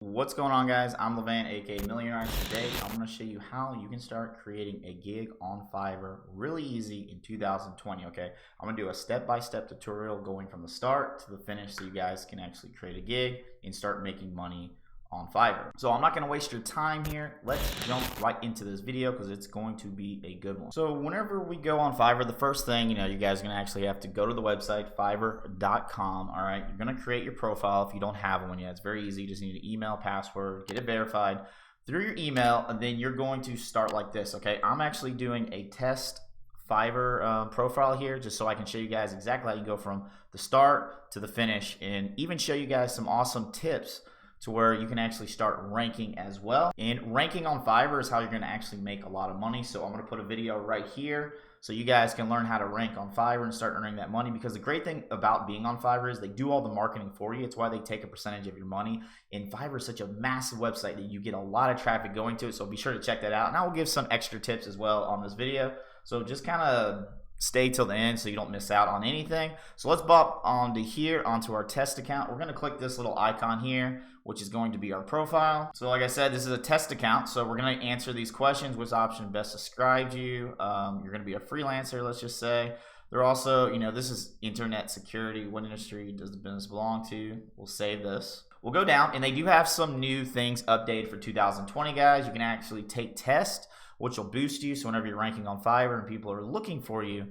What's going on, guys? I'm Lavan, aka Millionaire. Today I'm going to show you how you can start creating a gig on Fiverr really easy in 2020. Okay, I'm going to do a step-by-step tutorial going from the start to the finish so you guys can actually create a gig and start making money on Fiverr. So I'm not going to waste your time here. Let's jump right into this video because it's going to be a good one. So whenever we go on Fiverr, the first thing, you guys are going to actually have to go to the website fiverr.com. All right, you're going to create your profile if you don't have one yet. It's very easy. You just need an email, password, get it verified through your email, and then you're going to start like this. Okay, I'm actually doing a test Fiverr profile here just so I can show you guys exactly how you go from the start to the finish and even show you guys some awesome tips to where you can actually start ranking as well. And ranking on Fiverr is how you're gonna actually make a lot of money. So I'm gonna put a video right here so you guys can learn how to rank on Fiverr and start earning that money, because the great thing about being on Fiverr is they do all the marketing for you. It's why they take a percentage of your money. And Fiverr is such a massive website that you get a lot of traffic going to it. So be sure to check that out. And I will give some extra tips as well on this video. So just kind of stay till the end so you don't miss out on anything. So let's bop onto our test account. We're going to click this little icon here, which is going to be our profile. So like I said, this is a test account. So we're going to answer these questions. Which option best describes you? You're going to be a freelancer, let's just say. They're also, this is internet security. What industry does the business belong to? We'll save this. We'll go down, and they do have some new things updated for 2020, guys. You can actually take tests, which will boost you. So whenever you're ranking on Fiverr and people are looking for you,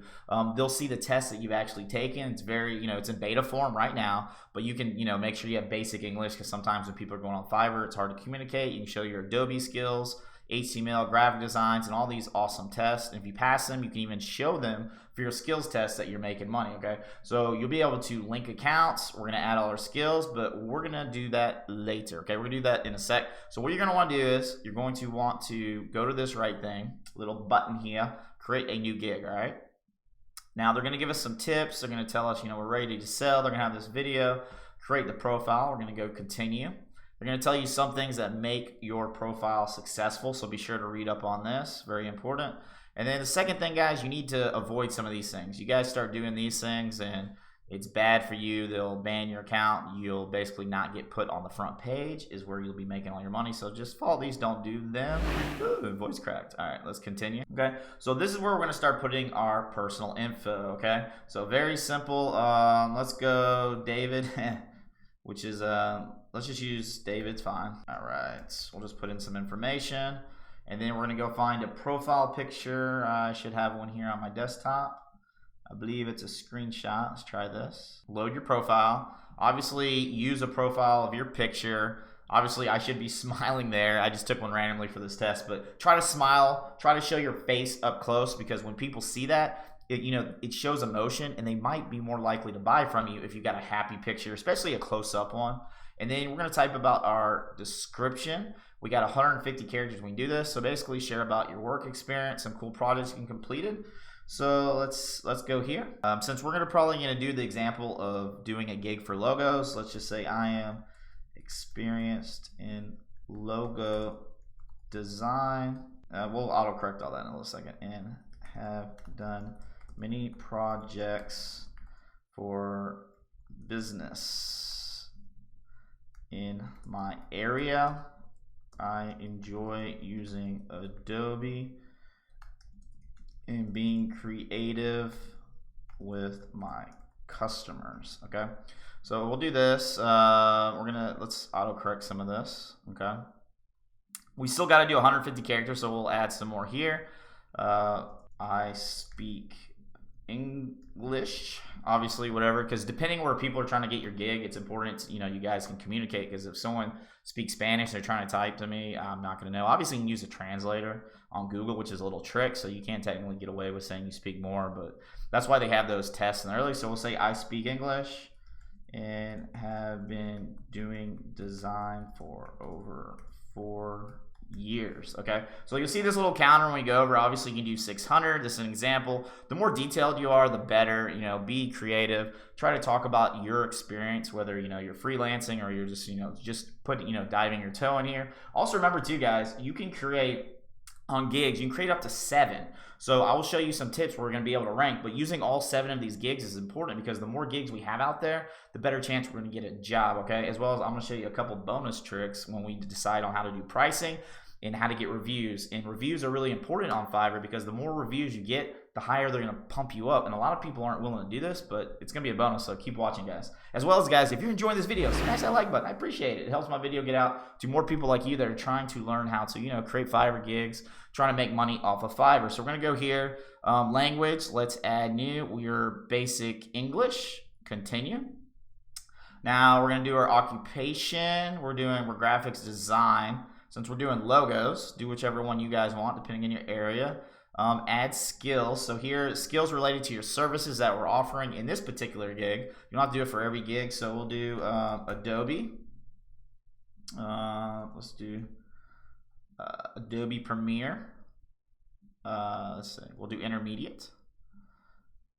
they'll see the tests that you've actually taken. It's very, it's in beta form right now, but you can, make sure you have basic English, because sometimes when people are going on Fiverr, it's hard to communicate. You can show your Adobe skills, HTML, graphic designs, and all these awesome tests. And if you pass them, you can even show them for your skills test that you're making money, okay? So you'll be able to link accounts. We're gonna add all our skills, but we're gonna do that later, okay? We're gonna do that in a sec. So what you're gonna wanna do is, you're going to want to go to this right thing, little button here, create a new gig, all right? Now they're gonna give us some tips. They're gonna tell us, we're ready to sell. They're gonna have this video, create the profile. We're gonna go continue. They're going to tell you some things that make your profile successful, so be sure to read up on this. Very important. And then the second thing, guys, you need to avoid some of these things. You guys start doing these things and it's bad for you. They'll ban your account. You'll basically not get put on the front page, is where you'll be making all your money. So just follow these. Don't do them. Ooh, voice cracked. All right, let's continue. Okay, so this is where we're going to start putting our personal info, okay? So very simple. Let's go David, which is... let's just use David's fine. All right, we'll just put in some information, and then we're gonna go find a profile picture. I should have one here on my desktop. I believe it's a screenshot. Let's try this. Load your profile. Obviously, use a profile of your picture. Obviously, I should be smiling there. I just took one randomly for this test, but try to smile. Try to show your face up close, because when people see that, it shows emotion, and they might be more likely to buy from you if you've got a happy picture, especially a close-up one. And then we're going to type about our description. We got 150 characters when we do this. So basically share about your work experience, some cool projects you completed. So let's go here. Since we're probably going to do the example of doing a gig for logos, let's just say I am experienced in logo design. We'll autocorrect all that in a little second. And have done many projects for business in my area. I enjoy using Adobe and being creative with my customers. Okay, so we'll do this. Let's autocorrect some of this. Okay, we still got to do 150 characters, so we'll add some more here. I speak English, obviously, whatever, because depending where people are trying to get your gig, it's important, you guys can communicate, because if someone speaks Spanish, they're trying to type to me, I'm not going to know. Obviously, you can use a translator on Google, which is a little trick, so you can't technically get away with saying you speak more, but that's why they have those tests in early. So we'll say I speak English and have been doing design for over 4 years. Okay, so you'll see this little counter when we go over. Obviously, you can do 600. This is an example. The more detailed you are, the better. Be creative. Try to talk about your experience, whether you're freelancing or you're just just diving your toe in here. Also remember too, guys, you can create on gigs, you can create up to 7. So I will show you some tips where we're going to be able to rank, but using all 7 of these gigs is important because the more gigs we have out there, the better chance we're going to get a job, okay? As well as I'm going to show you a couple bonus tricks when we decide on how to do pricing and how to get reviews. And reviews are really important on Fiverr because the more reviews you get, the higher they're going to pump you up. And a lot of people aren't willing to do this, but it's going to be a bonus, so keep watching, guys. As well as, guys, if you're enjoying this video, smash that like button. I appreciate it. It helps my video get out to more people like you that are trying to learn how to, create Fiverr gigs, trying to make money off of Fiverr. So we're going to go here, language, let's add new. We're basic English, continue. Now we're going to do our occupation. We're graphics design. Since we're doing logos, do whichever one you guys want, depending on your area. Add skills. So here, skills related to your services that we're offering in this particular gig. You don't have to do it for every gig, so we'll do Adobe. Let's do Adobe Premiere. Let's see, we'll do intermediate.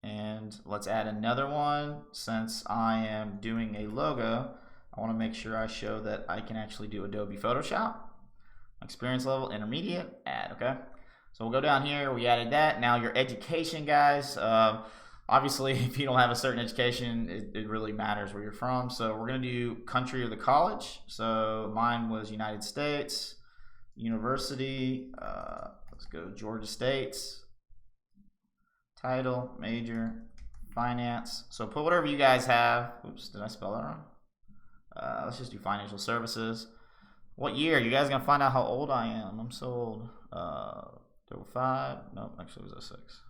And let's add another one. Since I am doing a logo, I want to make sure I show that I can actually do Adobe Photoshop. Experience level, intermediate, add, okay? So we'll go down here, we added that. Now your education, guys, obviously if you don't have a certain education, it really matters where you're from. So we're gonna do country or the college. So mine was United States, university, let's go Georgia State, title, major, finance. So put whatever you guys have. Oops, did I spell that wrong? Let's just do financial services. What year? You guys gonna find out how old I am. I'm so old. 05. No, actually it was 06.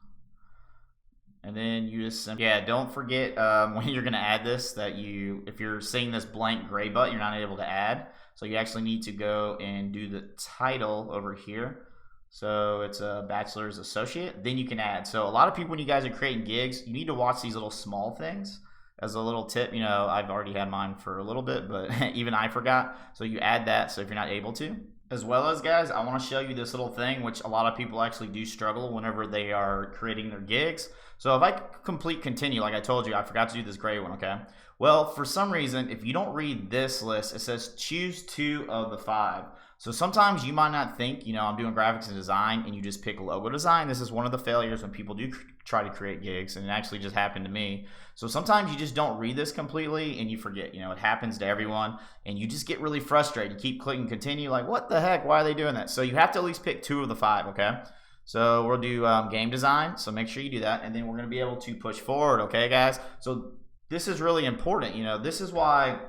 And then you just don't forget when you're gonna add this that if you're seeing this blank gray button, you're not able to add. So you actually need to go and do the title over here. So it's a bachelor's associate. Then you can add. So a lot of people, when you guys are creating gigs, you need to watch these little small things. As a little tip, I've already had mine for a little bit, but even I forgot. So you add that, so if you're not able to. As well as, guys, I want to show you this little thing, which a lot of people actually do struggle whenever they are creating their gigs. So if I complete continue, like I told you, I forgot to do this gray one, okay? Well, for some reason, if you don't read this list, it says choose 2 of the 5. So sometimes you might not think, I'm doing graphics and design and you just pick logo design. This is one of the failures when people do try to create gigs, and it actually just happened to me. So sometimes you just don't read this completely and you forget, it happens to everyone and you just get really frustrated. You keep clicking continue like, what the heck, why are they doing that? So you have to at least pick 2 of the 5, okay? So we'll do game design, so make sure you do that, and then we're gonna be able to push forward, okay guys? So this is really important, this is why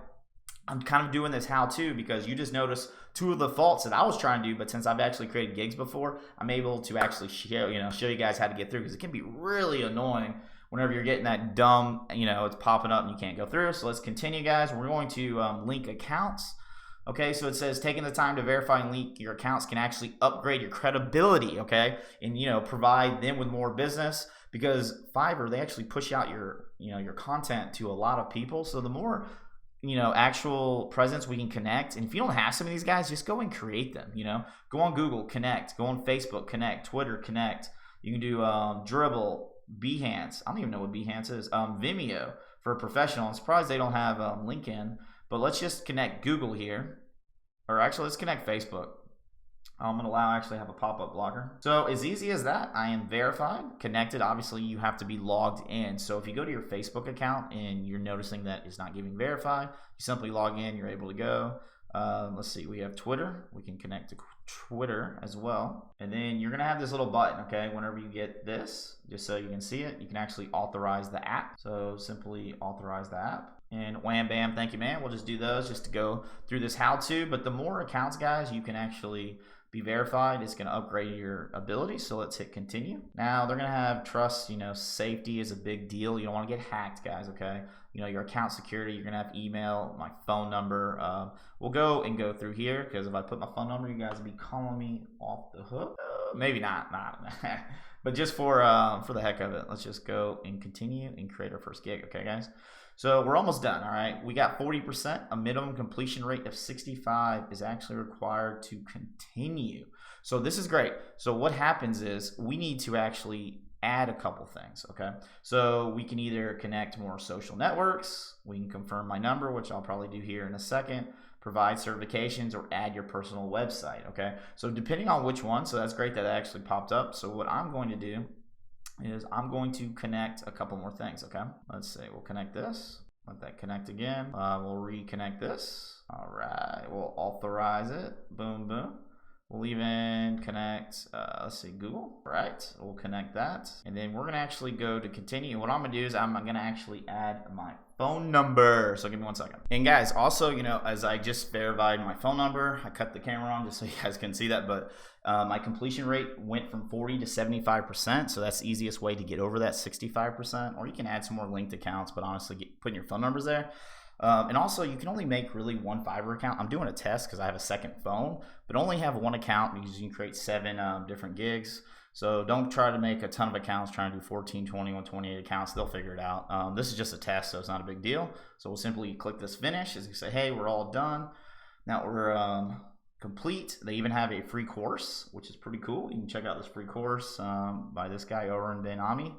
I'm kind of doing this how-to, because you just notice 2 of the faults that I was trying to do, but since I've actually created gigs before, I'm able to actually show you guys how to get through, because it can be really annoying whenever you're getting that dumb, it's popping up and you can't go through. So let's continue, guys. We're going to link accounts. Okay, so it says taking the time to verify and link your accounts can actually upgrade your credibility, okay, and provide them with more business, because Fiverr, they actually push out your content to a lot of people. So the more actual presence we can connect, and if you don't have some of these guys, just go and create them. Go on Google, connect. Go on Facebook, connect. Twitter, connect. You can do Dribbble, Behance. I don't even know what Behance is. Vimeo for a professional. I'm surprised they don't have LinkedIn, but let's just connect Google here, or actually let's connect Facebook. I'm going to actually have a pop-up blocker. So as easy as that, I am verified, connected. Obviously, you have to be logged in. So if you go to your Facebook account and you're noticing that it's not giving verified, you simply log in, you're able to go. Let's see, we have Twitter. We can connect to Twitter as well. And then you're going to have this little button, okay? Whenever you get this, just so you can see it, you can actually authorize the app. So simply authorize the app. And wham, bam, thank you, man. We'll just do those just to go through this how-to. But the more accounts, guys, you can actually be verified, it's going to upgrade your ability. So let's hit continue. Now they're going to have trust, safety is a big deal. You don't want to get hacked, guys, okay? Your account security, you're going to have email, my phone number. We'll go through here, because if I put my phone number, you guys will be calling me off the hook. Maybe not. But just for the heck of it, let's just go and continue and create our first gig, okay, guys? So we're almost done, all right? We got 40%. A minimum completion rate of 65 is actually required to continue. So this is great. So what happens is we need to actually add a couple things, okay? So we can either connect more social networks. We can confirm my number, which I'll probably do here in a second. provide certifications, or add your personal website. Okay, so depending on which one, so that's great that actually popped up. So what I'm going to do is I'm going to connect a couple more things. Okay, let's say we'll connect this, let that connect again. We'll reconnect this. All right, we'll authorize it. Boom, boom. We'll even connect, let's see, Google, right? We'll connect that. And then we're gonna actually go to continue. What I'm gonna do is I'm gonna actually add my phone number. So give me 1 second. And guys, also, you know, as I just verified my phone number, I cut the camera on just so you guys can see that, but my completion rate went from 40 to 75%. So that's the easiest way to get over that 65%, or you can add some more linked accounts, but honestly, putting your phone numbers there. And also, you can only make really one Fiverr account. I'm doing a test because I have a second phone, but only have one account because you can create 7 different gigs. So don't try to make a ton of accounts, trying to do 14, 21, 28 accounts. They'll figure it out. This is just a test, so it's not a big deal. So we'll simply click this finish as you say, hey, we're all done. Now we're complete. They even have a free course, which is pretty cool. You can check out this free course by this guy over in Denami.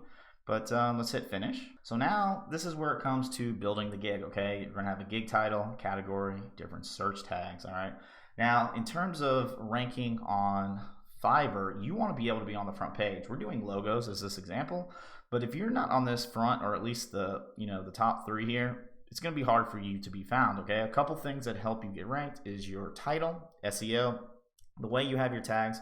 But let's hit finish. So now this is where it comes to building the gig, okay? You're gonna have a gig title, category, different search tags, all right? Now, in terms of ranking on Fiverr, you wanna be able to be on the front page. We're doing logos as this example, but if you're not on this front, or at least the top 3 here, it's gonna be hard for you to be found, okay? A couple things that help you get ranked is your title, SEO, the way you have your tags,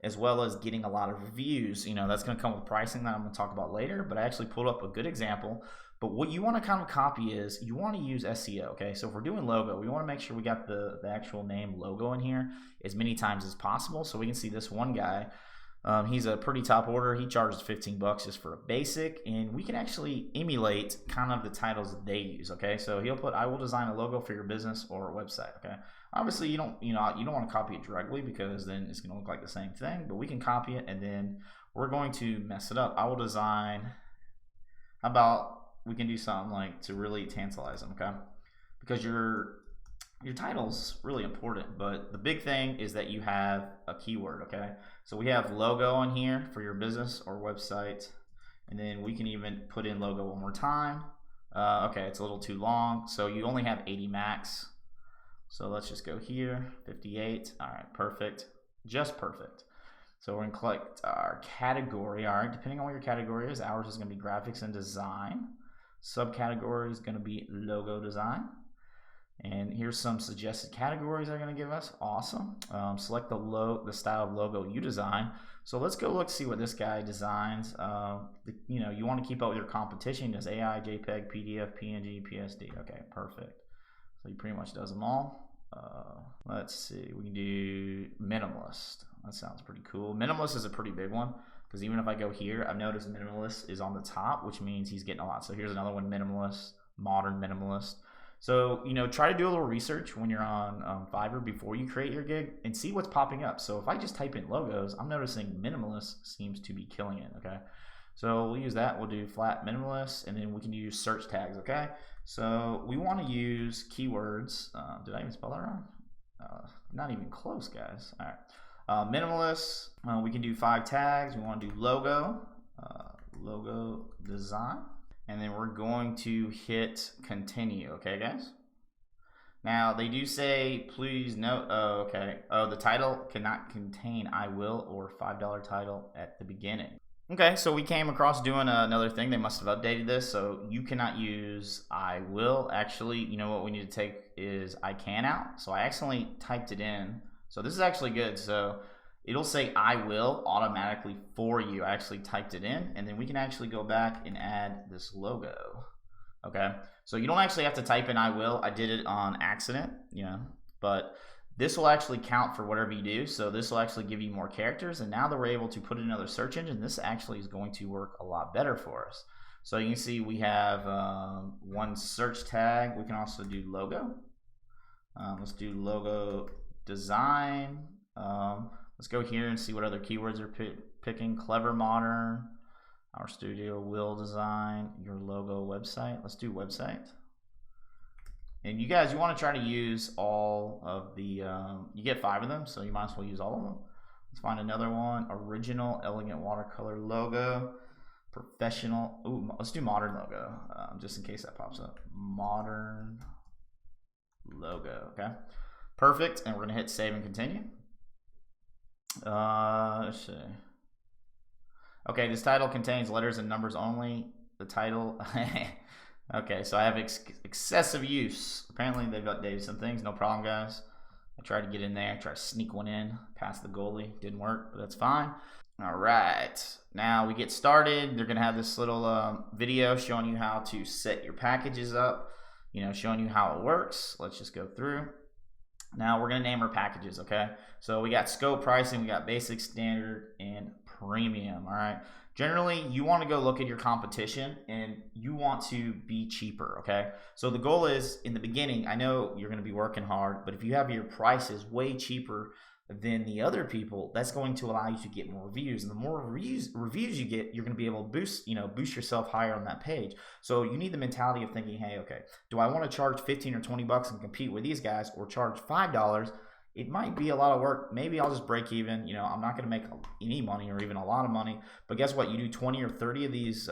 as well as getting a lot of reviews. You know, that's going to come with pricing that I'm going to talk about later, but I actually pulled up a good example. But what you want to kind of copy is you want to use SEO, okay? So if we're doing logo, we want to make sure we got the actual name logo in here as many times as possible. So we can see this one guy, he's a pretty top order. He charges $15 just for a basic, and we can actually emulate kind of the titles that they use, okay? So he'll put, I will design a logo for your business or website, okay? Obviously, you don't want to copy it directly because then it's going to look like the same thing, but we can copy it and then we're going to mess it up. I will design, how about we can do something like to really tantalize them, okay? Because your title's really important, but the big thing is that you have a keyword, okay? So we have logo in here for your business or website, and then we can even put in logo one more time. Okay, it's a little too long, so you only have 80 max. So let's just go here, 58. All right, perfect, just perfect. So we're gonna click our category. All right, depending on what your category is, ours is gonna be graphics and design. Subcategory is gonna be logo design. And here's some suggested categories they're gonna give us. Awesome. Select the style of logo you design. So let's go look, see what this guy designs. You want to keep up with your competition. Does AI, JPEG, PDF, PNG, PSD. Okay, perfect. So he pretty much does them all. Let's see, we can do minimalist. That sounds pretty cool. Minimalist is a pretty big one because even if I go here, I've noticed minimalist is on the top, which means he's getting a lot. So here's another one, minimalist, modern minimalist. So, try to do a little research when you're on Fiverr before you create your gig and see what's popping up. So if I just type in logos, I'm noticing minimalist seems to be killing it, okay? So we'll use that. We'll do flat minimalist, and then we can use search tags, okay? So we want to use keywords. Did I even spell that wrong? Not even close, guys. All right. Minimalist, we can do 5 tags. We want to do logo, logo design. And then we're going to hit continue, okay, guys? Now, they do say, please note, the title cannot contain I will or $5 title at the beginning. Okay, so we came across doing another thing. They must have updated this, so you cannot use I will. Actually, what we need to take is I can out. So I accidentally typed it in. So this is actually good. So it'll say I will automatically for you. I actually typed it in, and then we can actually go back and add this logo. Okay, so you don't actually have to type in I will. I did it on accident, but this will actually count for whatever you do. So this will actually give you more characters, and now that we're able to put in another search engine, this actually is going to work a lot better for us. So you can see we have one search tag. We can also do logo. Let's do logo design. Let's go here and see what other keywords are picking. Clever, modern, our studio will design, your logo website. Let's do website. And you guys, you want to try to use all of the, you get 5 of them, so you might as well use all of them. Let's find another one. Original, elegant watercolor logo. Professional. Ooh, let's do modern logo, just in case that pops up. Modern logo. Okay, perfect. And we're gonna hit save and continue. Let's see. Okay, this title contains letters and numbers only. The title. Okay, so I have excessive use. Apparently they've updated some things. No problem, guys. I tried to get in there, tried to sneak one in past the goalie. Didn't work, but that's fine. All right, now we get started. They're gonna have this little video showing you how to set your packages up, showing you how it works. Let's just go through. Now we're gonna name our packages, okay? So we got scope pricing, we got basic, standard, and premium, all right? Generally, you wanna go look at your competition and you want to be cheaper, okay? So the goal is, in the beginning, I know you're gonna be working hard, but if you have your prices way cheaper than the other people, that's going to allow you to get more reviews. And the more reviews you get, you're going to be able to boost yourself higher on that page. So you need the mentality of thinking, hey, okay, do I want to charge 15 or 20 bucks and compete with these guys, or charge $5? It might be a lot of work. Maybe I'll just break even. I'm not going to make any money or even a lot of money. But guess what? You do 20 or 30 of these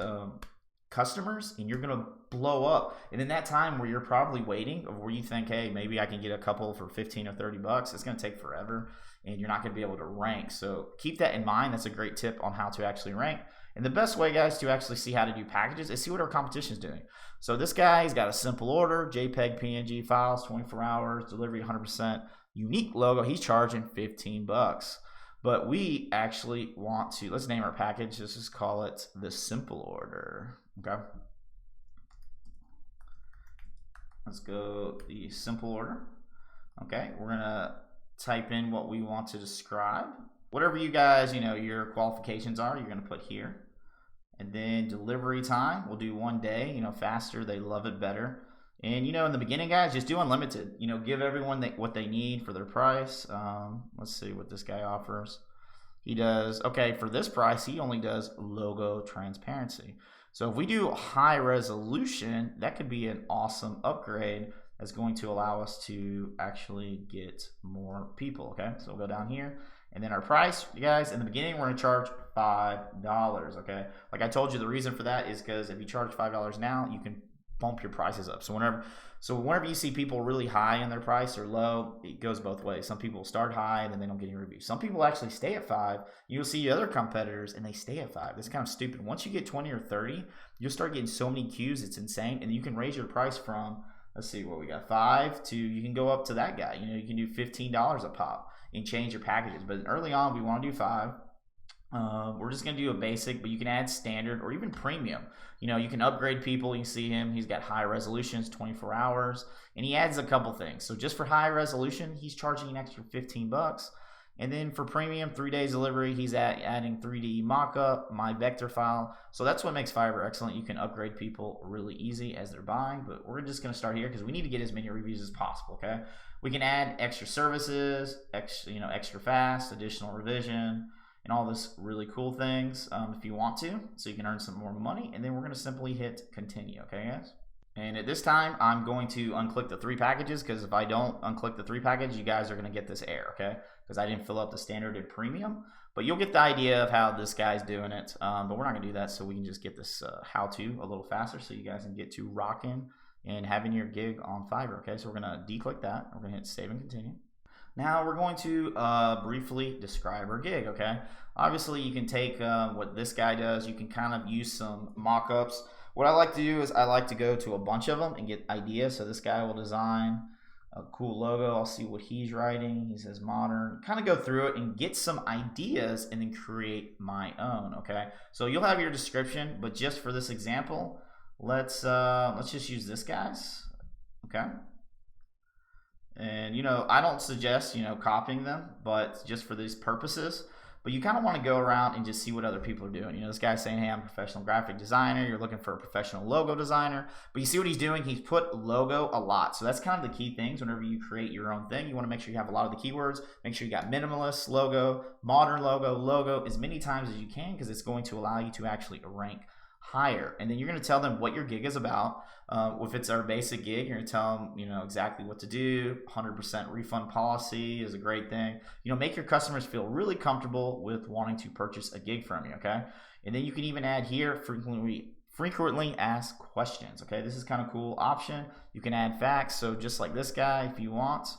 customers and you're going to blow up. And in that time where you're probably waiting, or where you think, hey, maybe I can get a couple for 15 or 30 bucks, it's going to take forever and you're not going to be able to rank. So keep that in mind. That's a great tip on how to actually rank. And the best way, guys, to actually see how to do packages is see what our competition is doing. So this guy, he's got a simple order, JPEG, PNG files, 24 hours, delivery 100%, unique logo. He's charging 15 bucks. But we actually want to, let's name our package. Let's just call it the simple order. Okay. Let's go the simple order. Okay. We're going to type in what we want to describe. Whatever you guys, your qualifications are, you're going to put here. And then delivery time, we'll do 1 day, faster. They love it better. And, in the beginning, guys, just do unlimited. Give everyone what they need for their price. Let's see what this guy offers. He does, okay, for this price, he only does logo transparency. So if we do high resolution, that could be an awesome upgrade that's going to allow us to actually get more people, okay? So we'll go down here. And then our price, you guys, in the beginning, we're going to charge $5, okay? Like I told you, the reason for that is because if you charge $5 now, you can bump your prices up. So whenever you see people really high in their price or low, it goes both ways. Some people start high and then they don't get any reviews. Some people actually stay at 5. You'll see other competitors and they stay at 5. That's kind of stupid. Once you get 20 or 30, you'll start getting so many queues. It's insane. And you can raise your price from, let's see what we got, 5 to, you can go up to that guy. You can do $15 a pop and change your packages. But early on, we want to do 5. We're just going to do a basic, but you can add standard or even premium. You can upgrade people. You see him, he's got high resolutions, 24 hours, and he adds a couple things. So just for high resolution, he's charging an extra 15 bucks. And then for premium, 3 days delivery, he's adding 3D mockup, my vector file. So that's what makes Fiverr excellent. You can upgrade people really easy as they're buying, but we're just going to start here because we need to get as many reviews as possible, okay? We can add extra services, extra fast, additional revision, and all this really cool things if you want to, so you can earn some more money. And then we're going to simply hit continue, okay, guys? And at this time, I'm going to unclick the 3 packages, because if I don't unclick the 3 package, you guys are going to get this error, okay? Because I didn't fill up the standard and premium. But you'll get the idea of how this guy's doing it. But we're not going to do that, so we can just get this how-to a little faster so you guys can get to rocking and having your gig on Fiverr, okay? So we're going to declick that. We're going to hit save and continue. Now we're going to briefly describe our gig, okay? Obviously, you can take what this guy does. You can kind of use some mock-ups. What I like to do is I like to go to a bunch of them and get ideas. So this guy will design a cool logo. I'll see what he's writing. He says modern. Kind of go through it and get some ideas and then create my own, okay? So you'll have your description, but just for this example, let's just use this guy's, okay? And, I don't suggest, copying them, but just for these purposes. But you kind of want to go around and just see what other people are doing. This guy's saying, hey, I'm a professional graphic designer. You're looking for a professional logo designer. But you see what he's doing? He's put logo a lot. So that's kind of the key things whenever you create your own thing. You want to make sure you have a lot of the keywords. Make sure you got minimalist, logo, modern logo, as many times as you can, because it's going to allow you to actually rank higher. And then you're going to tell them what your gig is about. If it's our basic gig, you're going to tell them, exactly what to do. 100% refund policy is a great thing. Make your customers feel really comfortable with wanting to purchase a gig from you, okay? And then you can even add here frequently asked questions. Okay, this is kind of cool option. You can add facts, so just like this guy, if you want,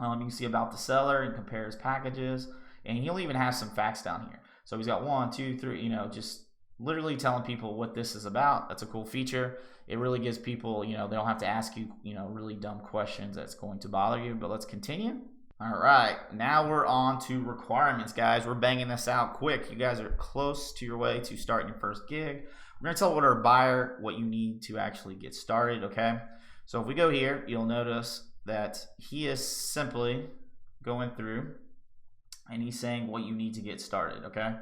you can see about the seller and compare his packages, and he'll even have some facts down here. So he's got 1, 2, 3, just literally telling people what this is about. That's a cool feature. It really gives people, they don't have to ask you, really dumb questions that's going to bother you. But let's continue. All right, now we're on to requirements, guys. We're banging this out quick. You guys are close to your way to starting your first gig. We're gonna tell our buyer what you need to actually get started, okay? So if we go here, you'll notice that he is simply going through and he's saying what you need to get started, okay?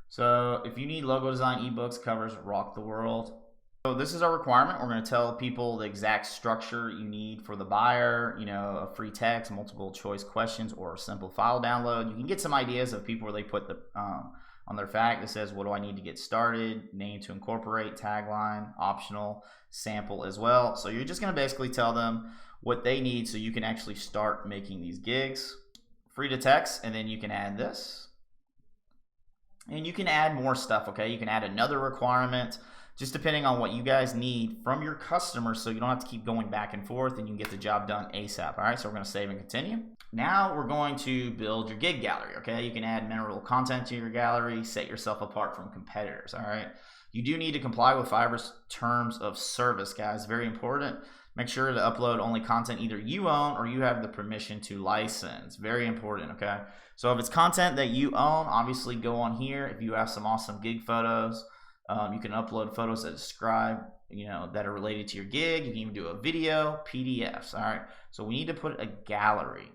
So if you need logo design, ebooks, covers, rock the world. So this is our requirement. We're going to tell people the exact structure you need for the buyer, a free text, multiple choice questions, or a simple file download. You can get some ideas of people where they put the on their fact that says, what do I need to get started, name to incorporate, tagline, optional, sample as well. So you're just going to basically tell them what they need so you can actually start making these gigs. Free to text, and then you can add this. And you can add more stuff, okay? You can add another requirement, just depending on what you guys need from your customers, so you don't have to keep going back and forth and you can get the job done ASAP. All right, so we're gonna save and continue. Now we're going to build your gig gallery, okay? You can add mineral content to your gallery, set yourself apart from competitors, all right? You do need to comply with Fiverr's terms of service, guys, very important. Make sure to upload only content either you own or you have the permission to license. Very important, okay? So if it's content that you own, obviously go on here. If you have some awesome gig photos, you can upload photos that describe, that are related to your gig. You can even do a video, PDFs, all right? So we need to put a gallery.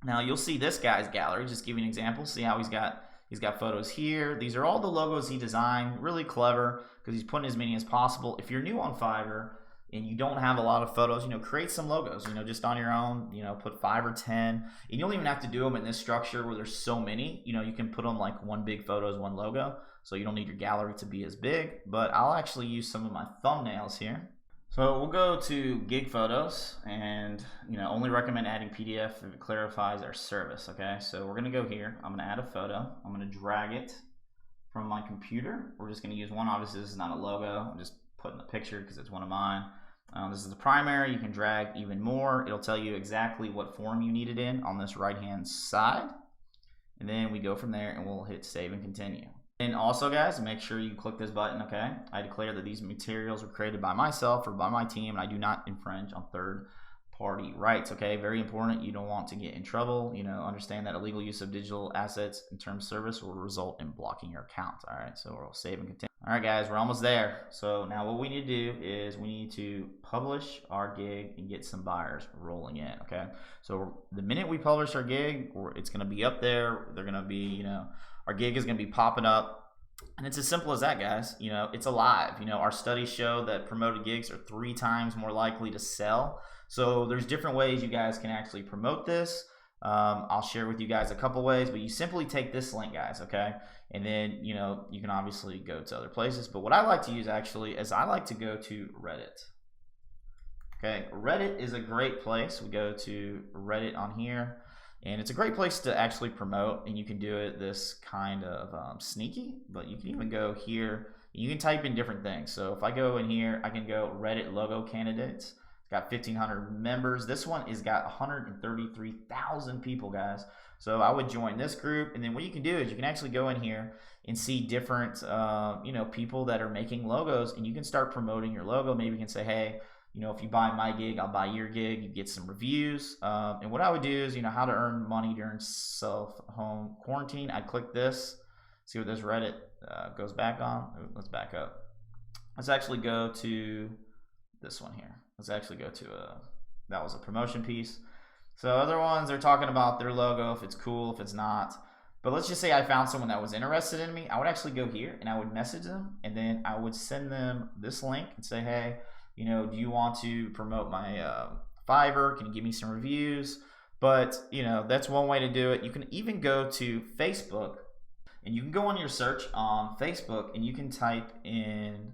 Now you'll see this guy's gallery. Just give you an example. See how he's got photos here. These are all the logos he designed. Really clever because he's putting as many as possible. If you're new on Fiverr and you don't have a lot of photos, create some logos, just on your own, put 5 or 10. And you don't even have to do them in this structure where there's so many. You can put them like one big photo is one logo. So you don't need your gallery to be as big, but I'll actually use some of my thumbnails here. So we'll go to gig photos and, only recommend adding PDF if it clarifies our service, okay? So we're gonna go here. I'm gonna add a photo. I'm gonna drag it from my computer. We're just gonna use one. Obviously this is not a logo. I'm just putting the picture because it's one of mine. This is the primary. You can drag even more. It'll tell you exactly what form you need it in on this right-hand side. And then we go from there and we'll hit save and continue. And also, guys, make sure you click this button, okay? I declare that these materials were created by myself or by my team, and I do not infringe on third-party rights, okay? Very important. You don't want to get in trouble. Understand that illegal use of digital assets in terms of service will result in blocking your account, all right? So we'll save and continue. All right, guys, we're almost there. So now what we need to do is we need to publish our gig and get some buyers rolling in, okay? So the minute we publish our gig, it's going to be up there. They're going to be, our gig is going to be popping up, and it's as simple as that, guys. It's alive. Our studies show that promoted gigs are 3 times more likely to sell. So there's different ways you guys can actually promote this. I'll share with you guys a couple ways, but you simply take this link, guys, okay? And then, you can obviously go to other places. But what I like to use actually is I like to go to Reddit. Okay, Reddit is a great place. We go to Reddit on here. And it's a great place to actually promote, and you can do it this kind of sneaky, but you can even go here. You can type in different things. So if I go in here, I can go Reddit logo candidates. It's got 1,500 members. This one has got 133,000 people, guys. So I would join this group, and then what you can do is you can actually go in here and see different, people that are making logos, and you can start promoting your logo. Maybe you can say, hey, if you buy my gig, I'll buy your gig. You get some reviews. And what I would do is, how to earn money during self-home quarantine. I'd click this, see what this Reddit goes back on. Ooh, let's back up. Let's actually go to this one here. Let's actually go to that was a promotion piece. So other ones, they're talking about their logo, if it's cool, if it's not. But let's just say I found someone that was interested in me. I would actually go here and I would message them, and then I would send them this link and say, hey, do you want to promote my Fiverr? Can you give me some reviews? But, that's one way to do it. You can even go to Facebook, and you can go on your search on Facebook, and you can type in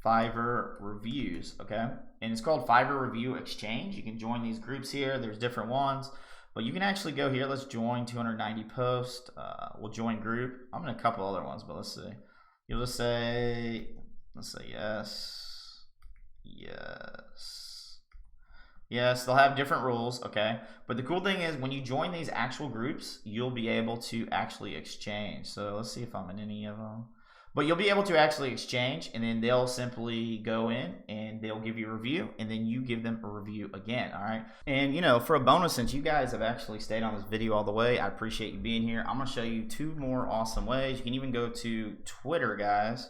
Fiverr reviews, okay? And it's called Fiverr Review Exchange. You can join these groups here. There's different ones. But you can actually go here. Let's join 290 posts. We'll join group. I'm in a couple other ones, but let's see. You'll just say, let's say yes, yes, yes. They'll have different rules, okay? But the cool thing is when you join these actual groups, you'll be able to actually exchange. So let's see if I'm in any of them. But you'll be able to actually exchange, and then they'll simply go in and they'll give you a review, and then you give them a review again, all right? And, you know, for a bonus, since you guys have actually stayed on this video all the way, I appreciate you being here. I'm going to show you 2 more awesome ways. You can even go to Twitter, guys.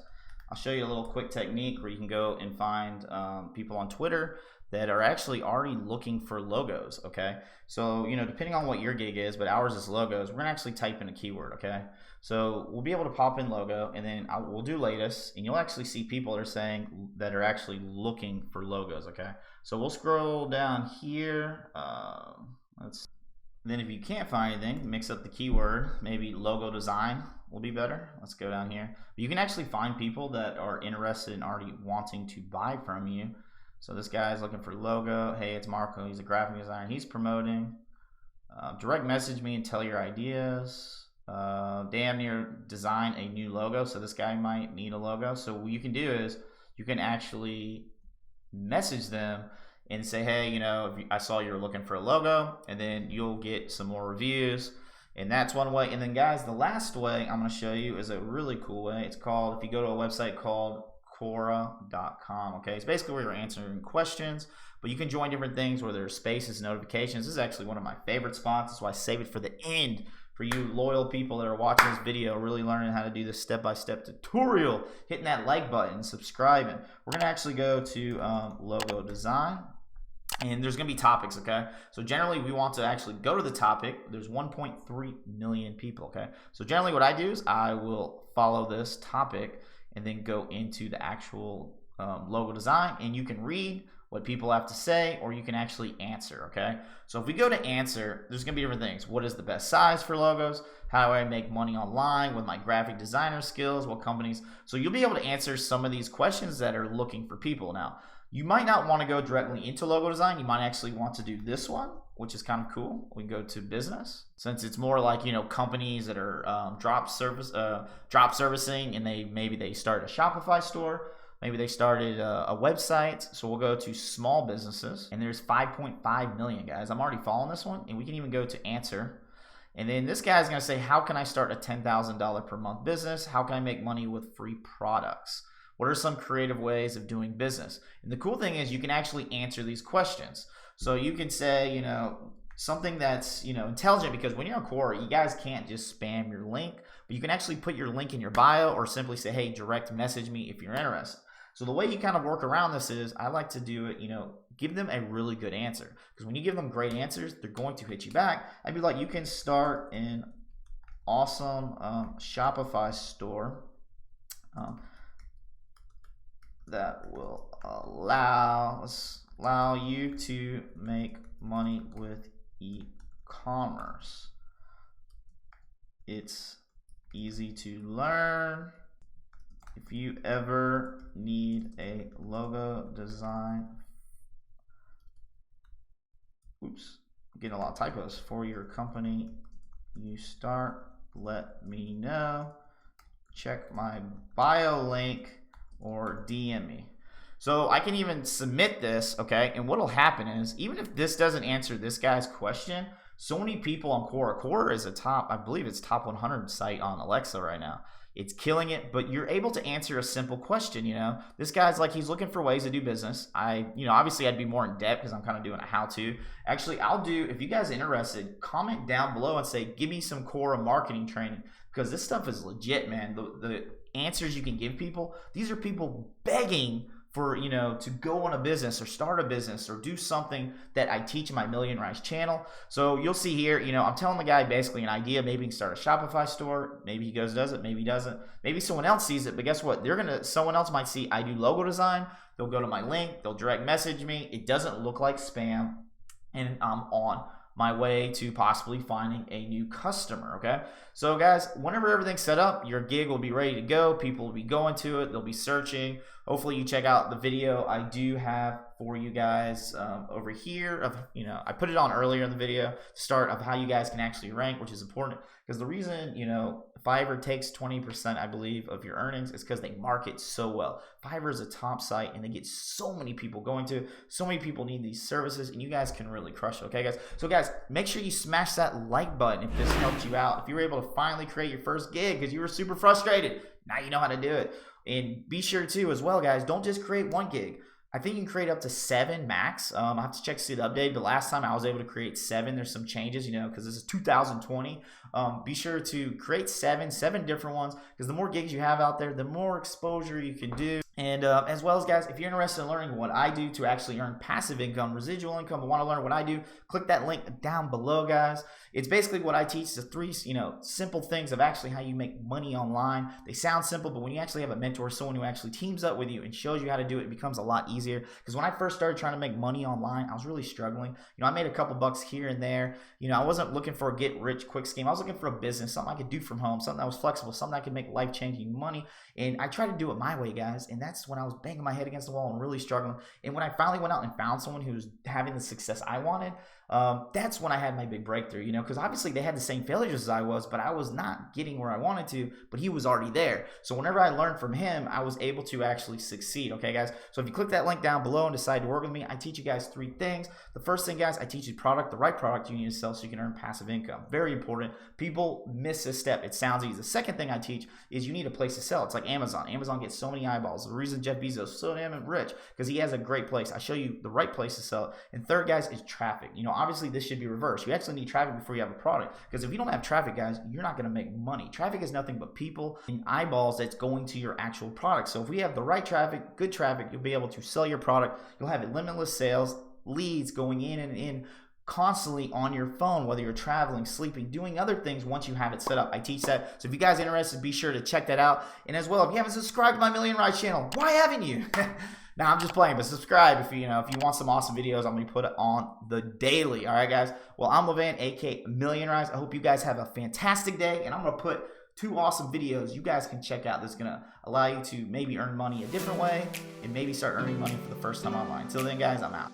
I'll show you a little quick technique where you can go and find people on Twitter that are actually already looking for logos, okay? So, you know, depending on what your gig is, but ours is logos, we're gonna actually type in a keyword, okay? So we'll be able to pop in logo, and then we'll do latest, and you'll actually see people that are saying that are actually looking for logos, okay? So we'll scroll down here. Then if you can't find anything, mix up the keyword. Maybe logo design will be better. Let's go down here. You can actually find people that are interested in already wanting to buy from you. So this guy's looking for logo. Hey, it's Marco. He's a graphic designer. He's promoting. Direct message me and tell your ideas. Damn near design a new logo. So this guy might need a logo. So what you can do is you can actually message them and say, hey, you know, I saw you were looking for a logo, and then you'll get some more reviews. And that's one way. And then guys, the last way I'm going to show you is a really cool way. It's called, if you go to a website called Quora.com, okay? It's basically where you're answering questions, but you can join different things where there's spaces, notifications. This is actually one of my favorite spots. That's why I save it for the end for you loyal people that are watching this video, really learning how to do this step-by-step tutorial, hitting that like button, subscribing. We're going to actually go to logo design. And there's going to be topics, okay? So generally, we want to actually go to the topic. There's 1.3 million people, okay? So generally what I do is I will follow this topic and then go into the actual logo design. And you can read what people have to say, or you can actually answer, okay? So if we go to answer, there's going to be different things. What is the best size for logos? How do I make money online with my graphic designer skills? What companies? So you'll be able to answer some of these questions that are looking for people. Now, you might not want to go directly into logo design. You might actually want to do this one, which is kind of cool. We can go to business, since it's more like, you know, companies that are drop servicing, and maybe they start a Shopify store, maybe they started a website. So we'll go to small businesses, and there's 5.5 million guys. I'm already following this one, and we can even go to answer. And then this guy's going to say, how can I start a $10,000 per month business? How can I make money with free products? What are some creative ways of doing business? And the cool thing is you can actually answer these questions. So you can say, you know, something that's, you know, intelligent, because when you're on Quora, you guys can't just spam your link, but you can actually put your link in your bio, or simply say, hey, direct message me if you're interested. So the way you kind of work around this is, I like to do it, you know, give them a really good answer, because when you give them great answers, they're going to hit you back. I'd be like, you can start an awesome Shopify store that will allow you to make money with e-commerce. It's easy to learn. If you ever need a logo design, I'm getting a lot of typos, for your company you start, let me know. Check my bio link or DM me. So I can even submit this, okay? And what'll happen is, even if this doesn't answer this guy's question, so many people on Quora. Quora is a top, I believe it's top 100 site on Alexa right now. It's killing it, but you're able to answer a simple question, you know? This guy's like, he's looking for ways to do business. Obviously I'd be more in depth because I'm kind of doing a how-to. Actually, if you guys are interested, comment down below and say, give me some Quora marketing training, because this stuff is legit, man. The answers you can give people, these are people begging for, you know, to go on a business or start a business or do something that I teach in my Million Rise channel. So you'll see here, you know, I'm telling the guy basically an idea. Maybe he can start a Shopify store. Maybe he goes, does it, maybe he doesn't. Maybe someone else sees it, but guess what? Someone else might see I do logo design. They'll go to my link, they'll direct message me. It doesn't look like spam, and I'm on my way to possibly finding a new customer, okay? So guys, whenever everything's set up, your gig will be ready to go. People will be going to it. They'll be searching. Hopefully you check out the video I do have for you guys over here. I put it on earlier in the video, start of how you guys can actually rank, which is important, because the reason, Fiverr takes 20%, I believe, of your earnings. It's because they market so well. Fiverr is a top site, and they get so many people going to. So many people need these services, and you guys can really crush it, okay, guys? So, guys, make sure you smash that like button if this helped you out. If you were able to finally create your first gig because you were super frustrated, now you know how to do it. And be sure to, as well, guys, don't just create one gig. I think you can create up to 7 max. I have to check to see the update, but last time I was able to create 7. There's some changes, because this is 2020. Be sure to create 7 different ones, because the more gigs you have out there, the more exposure you can do. And as well as, guys, if you're interested in learning what I do to actually earn passive income, residual income, and want to learn what I do, click that link down below, guys. It's basically what I teach, the 3 simple things of actually how you make money online. They sound simple, but when you actually have a mentor, someone who actually teams up with you and shows you how to do it, it becomes a lot easier. Because when I first started trying to make money online, I was really struggling. I made a couple bucks here and there. I wasn't looking for a get rich quick scheme. I was looking for a business, something I could do from home, something that was flexible, something I could make life-changing money. And I tried to do it my way, guys. And that's when I was banging my head against the wall and really struggling. And when I finally went out and found someone who was having the success I wanted, that's when I had my big breakthrough, because obviously they had the same failures as I was, but I was not getting where I wanted to, but he was already there. So whenever I learned from him, I was able to actually succeed, okay, guys? So if you click that link down below and decide to work with me, I teach you guys 3 things. The first thing, guys, I teach you the right product you need to sell so you can earn passive income. Very important. People miss this step. It sounds easy. The second thing I teach is you need a place to sell. It's like Amazon. Amazon gets so many eyeballs. The reason Jeff Bezos is so damn rich, because he has a great place. I show you the right place to sell it. And third, guys, is traffic. Obviously this should be reversed. You actually need traffic before you have a product, because if you don't have traffic, guys, you're not going to make money. Traffic is nothing but people and eyeballs that's going to your actual product. So if we have the right traffic, good traffic, you'll be able to sell your product. You'll have limitless sales, leads going in and in constantly on your phone, whether you're traveling, sleeping, doing other things once you have it set up. I teach that. So if you guys are interested, be sure to check that out. And as well, if you haven't subscribed to my Million Rise channel, why haven't you? Now, I'm just playing, but subscribe if you want some awesome videos. I'm going to put it on the daily. All right, guys? Well, I'm Lavan, aka Million Rise. I hope you guys have a fantastic day, and I'm going to put 2 awesome videos you guys can check out that's going to allow you to maybe earn money a different way and maybe start earning money for the first time online. Till then, guys, I'm out.